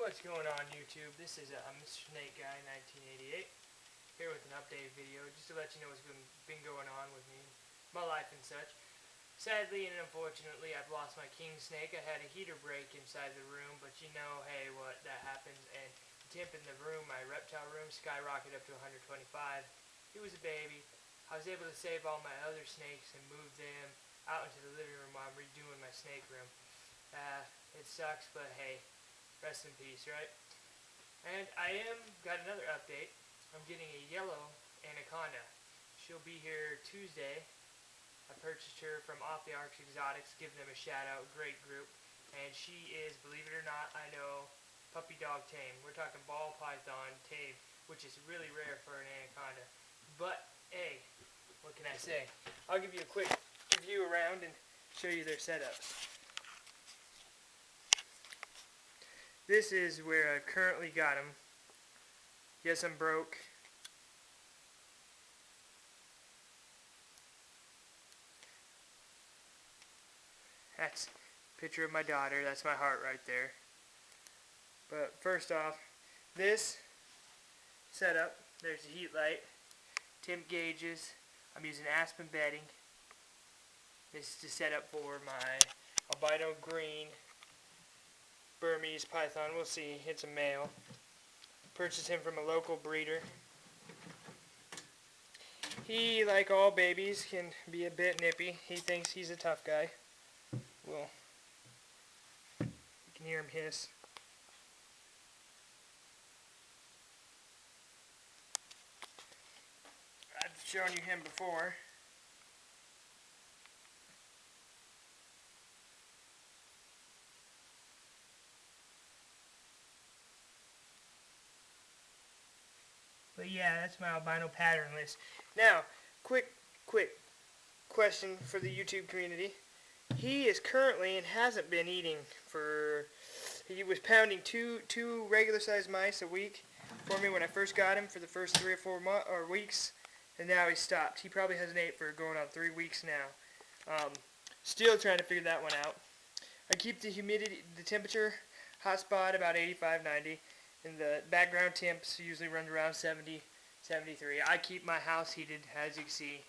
What's going on YouTube? This is Mr. Snake Guy 1988 here with an update video just to let you know what's been going on with me, my life and such. Sadly and unfortunately, I've lost my king snake. I had a heater break inside the room, but you know, hey, what that happens. And the temp in the room, my reptile room, skyrocketed up to 125. He was a baby. I was able to save all my other snakes and move them out into the living room while I'm redoing my snake room. It sucks, but hey. Rest in peace, right? And I got another update. I'm getting a yellow anaconda. She'll be here Tuesday. I purchased her from Off the Arcs Exotics, giving them a shout out, great group. And she is, believe it or not, I know, puppy dog tame. We're talking ball python tame, which is really rare for an anaconda. But, hey, what can I say? I'll give you a quick view around and show you their setups. This is where I've currently got them. Yes, I'm broke. That's a picture of my daughter. That's my heart right there. But first off, this setup, there's the heat light, temp gauges. I'm using aspen bedding. This is the setup for my albino green Burmese python. We'll see. It's a male. Purchased him from a local breeder. He, like all babies, can be a bit nippy. He thinks he's a tough guy. Well, you can hear him hiss. I've shown you him before. But yeah, that's my albino pattern list. Now, quick question for the YouTube community. He is currently and hasn't been eating for. He was pounding two regular sized mice a week for me when I first got him for the first 3 or 4 weeks, and now he stopped. He probably hasn't ate for going on 3 weeks now. Still trying to figure that one out. I keep the humidity, the temperature, hot spot about 85, 90. And the background temps usually runs around 70, 73. I keep my house heated, as you can see,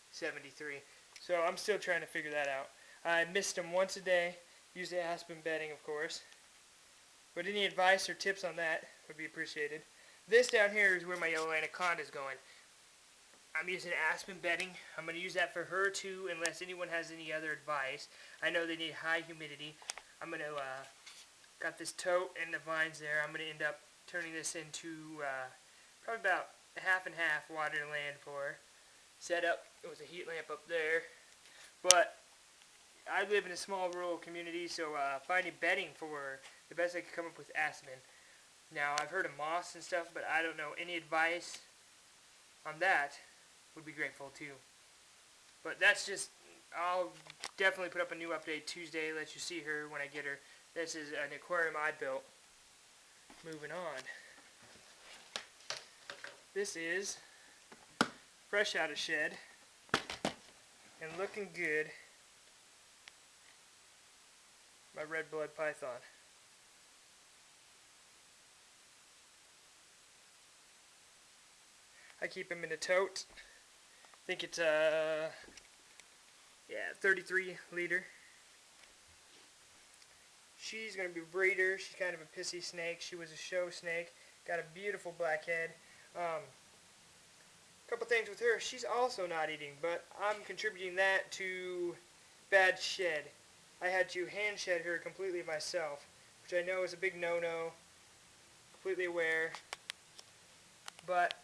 73. So I'm still trying to figure that out. I mist them once a day. Use the aspen bedding, of course. But any advice or tips on that would be appreciated. This down here is where my yellow anaconda is going. I'm using aspen bedding. I'm going to use that for her too, unless anyone has any other advice. I know they need high humidity. I'm going to got this tote and the vines there. I'm going to end up turning this into probably about half and half water and land for her. Set up, it was a heat lamp up there. But I live in a small rural community, so finding bedding for her, the best I could come up with aspen. Now, I've heard of moss and stuff, but I don't know. Any advice on that would be grateful too. But that's just, I'll definitely put up a new update Tuesday, let you see her when I get her. This is an aquarium I built. Moving on. This is fresh out of shed and looking good. My red blood python. I keep him in a tote. I think it's 33 liter. She's going to be a breeder. She's kind of a pissy snake. She was a show snake. Got a beautiful black head. Couple things with her. She's also not eating, but I'm contributing that to bad shed. I had to hand shed her completely myself, which I know is a big no-no. Completely aware. But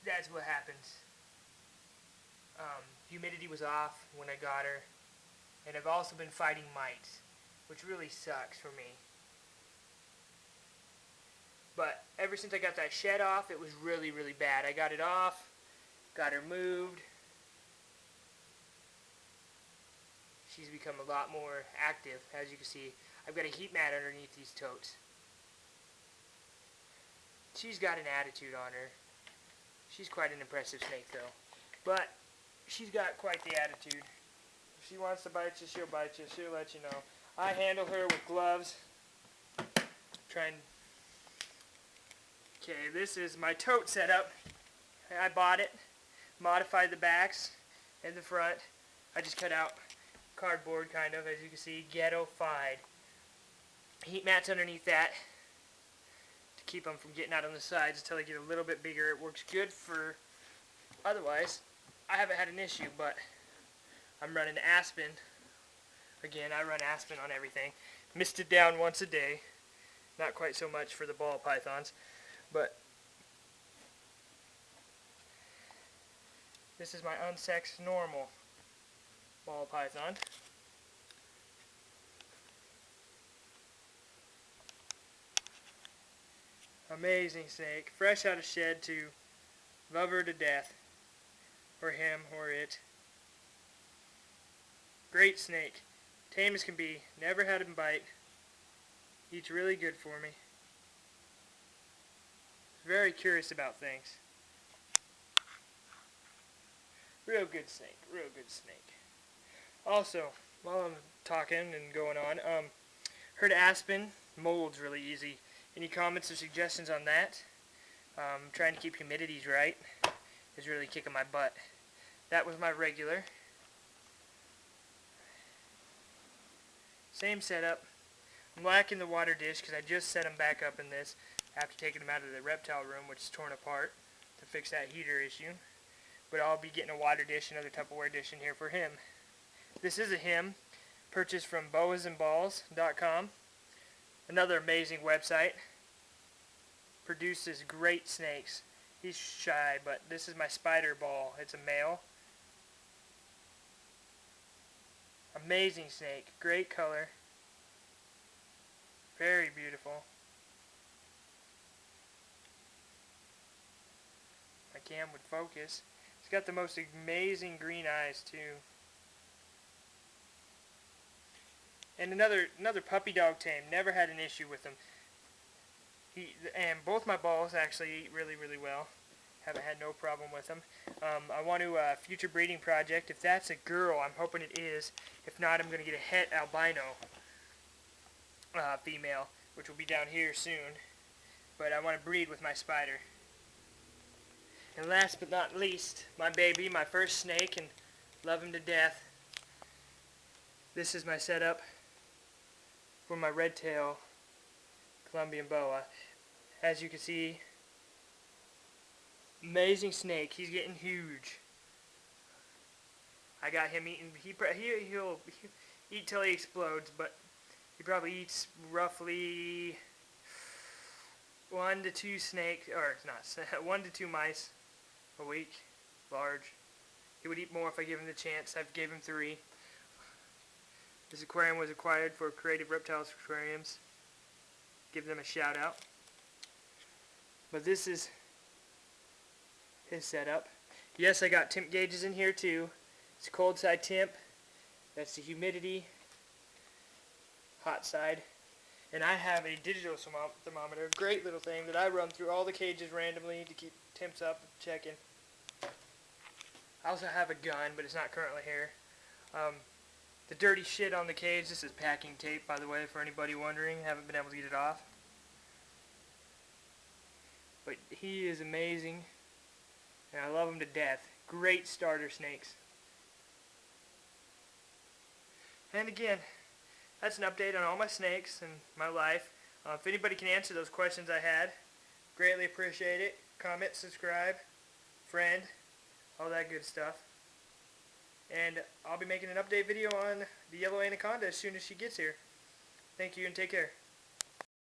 that's what happens. Humidity was off when I got her, and I've also been fighting mites, which really sucks for me. But ever since I got that shed off, it was really, really bad. I got it off, got her moved. She's become a lot more active, as you can see. I've got a heat mat underneath these totes. She's got an attitude on her. She's quite an impressive snake, though. But she's got quite the attitude. If she wants to bite you, she'll bite you. She'll let you know. I handle her with gloves. Try and... Okay, this is my tote setup. I bought it, modified the backs and the front. I just cut out cardboard, kind of, as you can see, ghetto-fied. Heat mats underneath that to keep them from getting out on the sides until they get a little bit bigger. It works good for... Otherwise, I haven't had an issue, but I'm running Aspen. Again, I run Aspen on everything. Mist it down once a day. Not quite so much for the ball pythons, but this is my unsexed normal ball python. Amazing snake, fresh out of shed too. Love her to death, or him, or it. Great snake, tame as can be, never had him bite. Eats really good for me. Very curious about things. Real good snake, real good snake. Also, while I'm talking and going on, heard Aspen molds really easy. Any comments or suggestions on that? Trying to keep humidities right is really kicking my butt. That was my regular. Same setup. I'm lacking the water dish because I just set them back up in this after taking them out of the reptile room, which is torn apart, to fix that heater issue. But I'll be getting a water dish, another Tupperware dish in here for him. This is a him, purchased from boasandballs.com. Another amazing website. Produces great snakes. He's shy, but this is my spider ball. It's a male. Amazing snake. Great color. Very beautiful. My cam would focus. He's got the most amazing green eyes too. And another puppy dog tame. Never had an issue with him. And both my balls actually eat really, really well. Haven't had no problem with them. I want to future breeding project. If that's a girl, I'm hoping it is. If not, I'm going to get a het albino female, which will be down here soon. But I want to breed with my spider. And last but not least, my baby, my first snake, and love him to death. This is my setup for my red tail Colombian boa. As you can see, amazing snake. He's getting huge. I got him eating. He'll eat till he explodes, but he probably eats roughly 1 to 2 snakes, or not 1 to 2 mice a week. Large. He would eat more if I give him the chance. I've gave him 3. This aquarium was acquired for Creative Reptiles Aquariums. Give them a shout out. But this is his setup. Yes, I got temp gauges in here too. It's cold side temp. That's the humidity. Hot side. And I have a digital thermometer. Great little thing that I run through all the cages randomly to keep temps up, checking. I also have a gun, but it's not currently here. The dirty shit on the cage, this is packing tape, by the way, for anybody wondering. Haven't been able to get it off. But he is amazing, and I love him to death. Great starter snakes. And again, that's an update on all my snakes and my life. If anybody can answer those questions I had, greatly appreciate it. Comment, subscribe, friend, all that good stuff. And I'll be making an update video on the yellow anaconda as soon as she gets here. Thank you and take care.